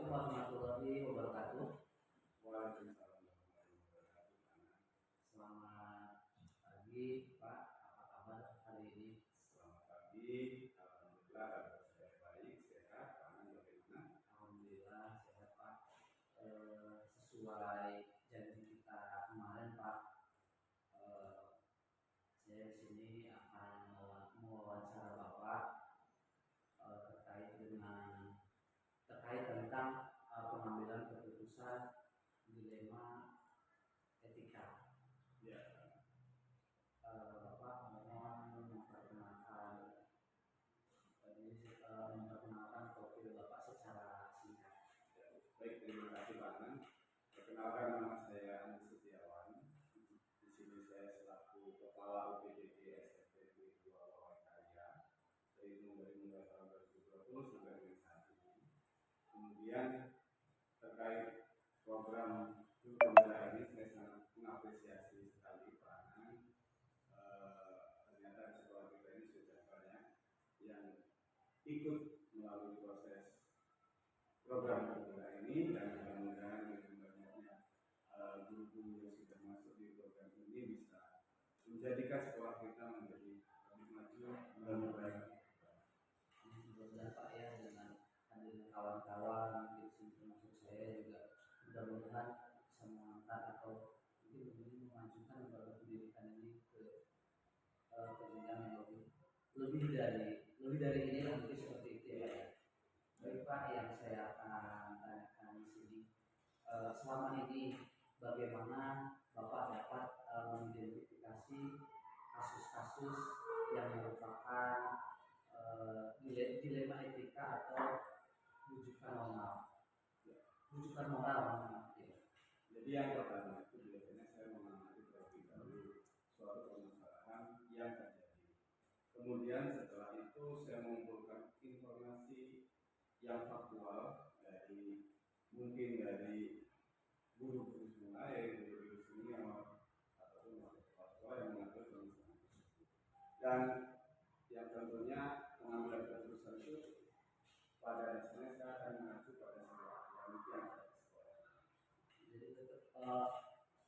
Assalamualaikum warahmatullahi wabarakatuh. Waalaikumsalam warahmatullahi wabarakatuh. Selamat pagi Pak, apa kabar hari ini? Selamat pagi, alhamdulillah kabar saya baik, sehat. Kamu bagaimana? Alhamdulillah sehat Pak. Sesuai janji kita kemarin Pak, saya di sini akan mewawancara Bapak terkait tentang pengambilan keputusan dilema etika. Ya. Bapak mohon memperkenalkan profil Bapak secara singkat. Ya. Baik, terima kasih Pak Nan. Perkenalkan, nama saya Andi Setiawan. Di sini saya selaku Kepala UPDG SMP 2 Karya dari mulai tahun 2020 sampai dengan saat ini. Kemudian terkait program pembelajaran ini saya sangat mengapresiasi sekali Pak Nan. Ternyata sekolah kita ini sudah banyak yang ikut melalui proses program pembelajaran ini, dan mudah-mudahan dengan banyaknya guru-guru yang sudah masuk di program ini bisa menjadikan sekolah kita menjadi lebih maju dan lebih baik. Alhamdulillah Pak ya, dengan hadirnya kawan-kawan di sini termasuk saya juga mudah-mudahan bisa mengangkat atau mungkin memajukan lembaga pendidikan ini ke jenjang yang lebih dari ini lah, mungkin seperti itu ya. Baik Pak, yang saya akan tanyakan di sini, selama ini bagaimana Bapak dapat mengidentifikasi kasus-kasus yang merupakan dilema etika atau rujukan moral. Jadi yang pertama itu biasanya saya mengamati terlebih dahulu suatu permasalahan yang terjadi. Kemudian setelah itu saya mengumpulkan informasi yang faktual dari guru-guru mulai guru-guru senior ataupun mahasiswa yang mengatur permasalahan tersebut. Dan yang tentunya pengambilan keputusan itu pada dasarnya saya akan mengacu pada sebuah penelitian dari sekolah. Jadi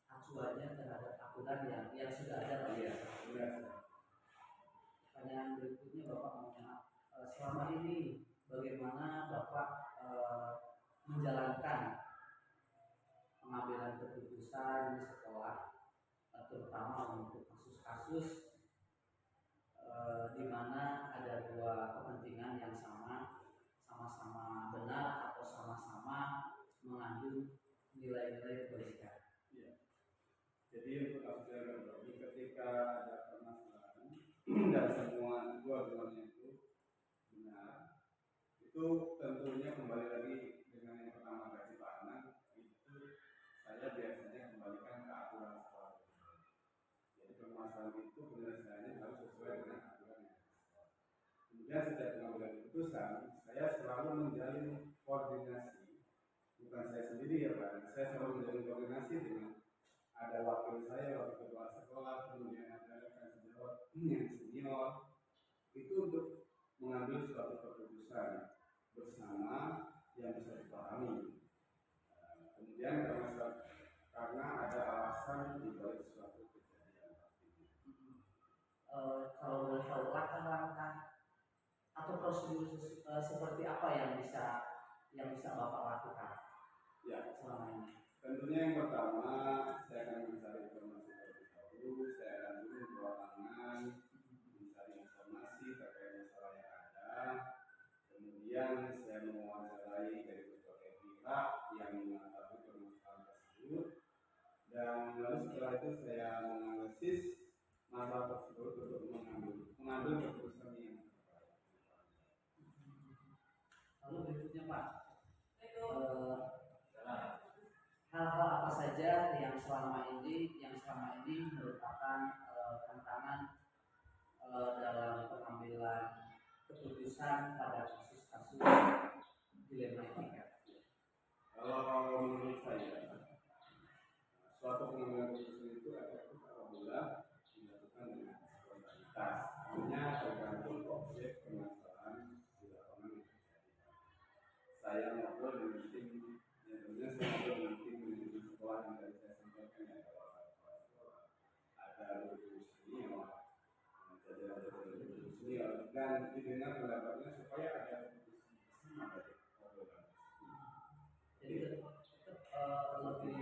acuannya terhadap aturan yang sudah ada Pak ya. Benar. Pertanyaan berikutnya Bapak selama ini bagaimana Bapak menjalankan pengambilan keputusan di sekolah, terutama untuk kasus-kasus di mana ada dua kepentingan yang sama-sama benar atau sama-sama mengandung nilai-nilai kebajikan. Ya. Jadi untuk kasus yang berbagi ketika ada permasalahan dan semua dua-duanya itu benar, itu tentunya kembali lagi dengan yang pertama tadi Pak Anang, itu saya biasanya kembalikan ke aturan sekolah. Jadi permasalahan itu penyelesaiannya harus sesuai dengan aturan yang ada. Kemudian sejak pengambilan keputusan, saya selalu menjalin koordinasi, bukan saya sendiri ya Pak, saya selalu menjalin koordinasi dengan ada wakil saya, wakil ketua sekolah, kemudian ada rekan sejawat yang senior, itu untuk mengambil suatu keputusan bersama yang bisa dipahami. Kemudian karena ada alasan di balik suatu kejadian. Kalau boleh tahu langkah-langkah atau prosedur seperti apa yang bisa Bapak lakukan Ya, selama ini? tentunya yang pertama saya akan mencari informasi terlebih dahulu. Saya akan dulu ke lapangan mencari informasi terkait masalah yang ada. Kemudian saya mewawancarai dari berbagai pihak yang mengetahui permasalahan tersebut. Dan lalu setelah itu saya menganalisis masalah tersebut untuk mengambil keputusan yang terbaik. Lalu berikutnya Pak, hal-hal apa saja yang selama ini merupakan tantangan dalam pengambilan keputusan pada kasus-kasus dilema etika? Kalau menurut saya, suatu pengambilan keputusan itu efektif apabila dilakukan dengan spontanitas. Hanya tergantung objek permasalahan di lapangan yang terjadi. saya ngobrol dengan tim, ya tentunya saya ngobrol dengan tim manajemen sekolah yang tadi saya sampaikan ya, ada guru senior, jajaran guru senior, dan didengar pendapatnya supaya ada kompetisi bersama dari obrolan. Jadi lebih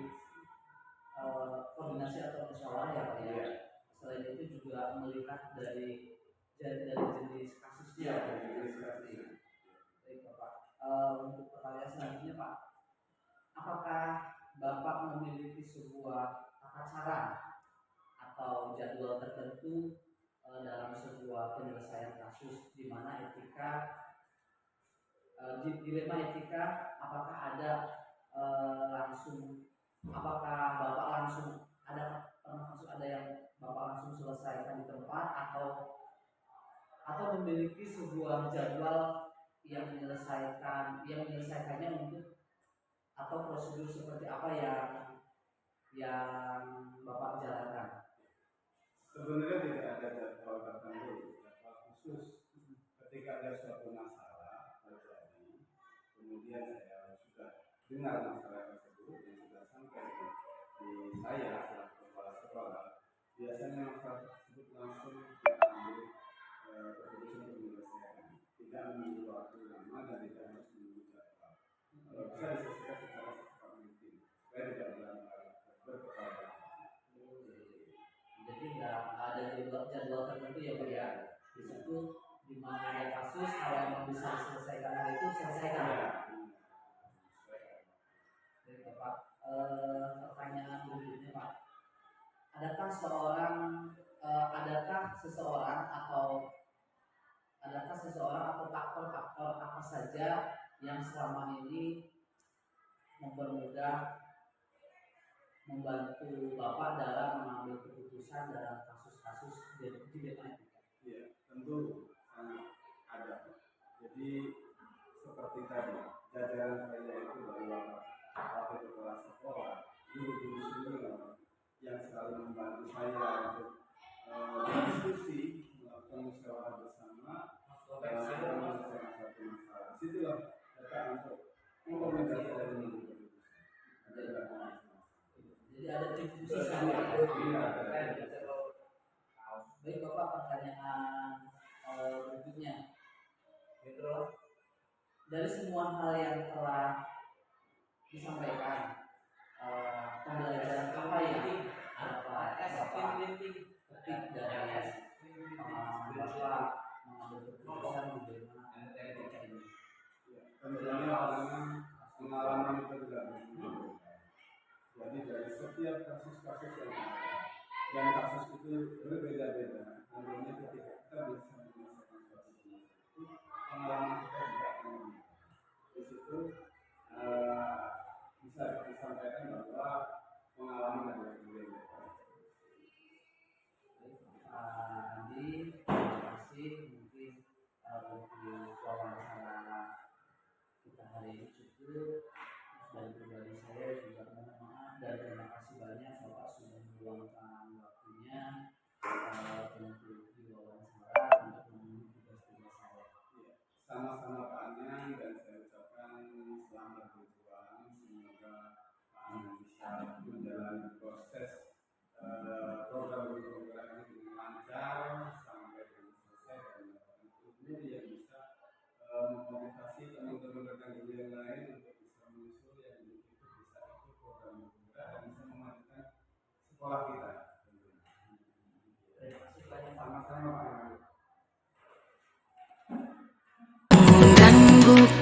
koordinasi atau musyawarah ya Pak ya. Selain itu juga melihat dari jenis kasusnya. Dari jenis kasusnya. Baik Bapak. Untuk pertanyaan selanjutnya Pak, apakah Bapak memiliki sebuah tata cara atau jadwal tertentu dalam sebuah penyelesaian kasus di mana etika dilema etika, apakah ada langsung, apakah Bapak langsung ada pernah kasus ada yang Bapak langsung selesaikan di tempat atau memiliki sebuah jadwal yang menyelesaikannya untuk atau prosedur seperti apa yang Bapak jalankan? Sebenarnya tidak ada jadwal tertentu, jadwal khusus. Ketika ada suatu masalah terjadi, kemudian saya sudah dengar masalah tersebut yang sudah sampai di saya selaku kepala sekolah, biasanya masalah tersebut langsung kita ambil keputusan untuk menyelesaikan, tidak menunggu waktu lama dan tidak harus menunggu jadwal. Kalau bisa diselesaikan secara secepat mungkin, supaya tidak berkepanjangan. Jadi nggak ada jadwal tertentu ya Pak ya. Di situ di mana ada kasus, kalau yang bisa diselesaikan hari itu selesaikan. Baik Pak. Pertanyaan berikutnya Pak. Adakah seseorang atau faktor-faktor apa saja yang selama ini membantu Bapak dalam mengambil keputusan dalam kasus-kasus dilema etika? Iya, tentu ada. Jadi seperti tadi, jajaran saya itu dari wakil kepala sekolah, guru-guru senior yang selalu membantu saya untuk berdiskusi, melakukan musyawarah bersama dalam menyelesaikan satu masalah. Disitulah letak untuk mengomentasi dan menentukan keputusan. Jadi ada diskusi sama. Baik Bapak, pertanyaan berikutnya. Dari semua hal yang telah disampaikan, pembelajaran apa yang Bapak petik dari pengalaman Bapak mengambil keputusan di dalam etika ini? Tentunya pengalaman itu tidak berbeda. Jadi dari setiap kasus-kasus yang ada, dan kasus itu berbeda-beda, tentunya ketika kita bisa menyelesaikan suatu masalah itu, pengalaman kita tidak akan di situ bisa disampaikan bahwa pengalaman adalah berbeda. Andi, terima kasih. Mungkin untuk wawancara kita hari ini cukup. Dari pribadi saya juga mohon maaf dan terima kasih banyak Bapak sudah meluangkan waktunya untuk diwawancara untuk memenuhi tugas-tugas saya. Sama-sama Pak Anang, dan saya ucapkan selamat berjuang. Semoga Pak Anang bisa menjalani proses program ini dengan lancar sampai dengan selesai dan mendapatkan ilmu yang bisa memotivasi teman-teman rekan guru yang lain untuk bisa menyusul yang itu bisa ikut program bergerak dan bisa memajukan sekolah kita. Terima kasih banyak Pak. Sama-sama Pak Anang. Dan bukan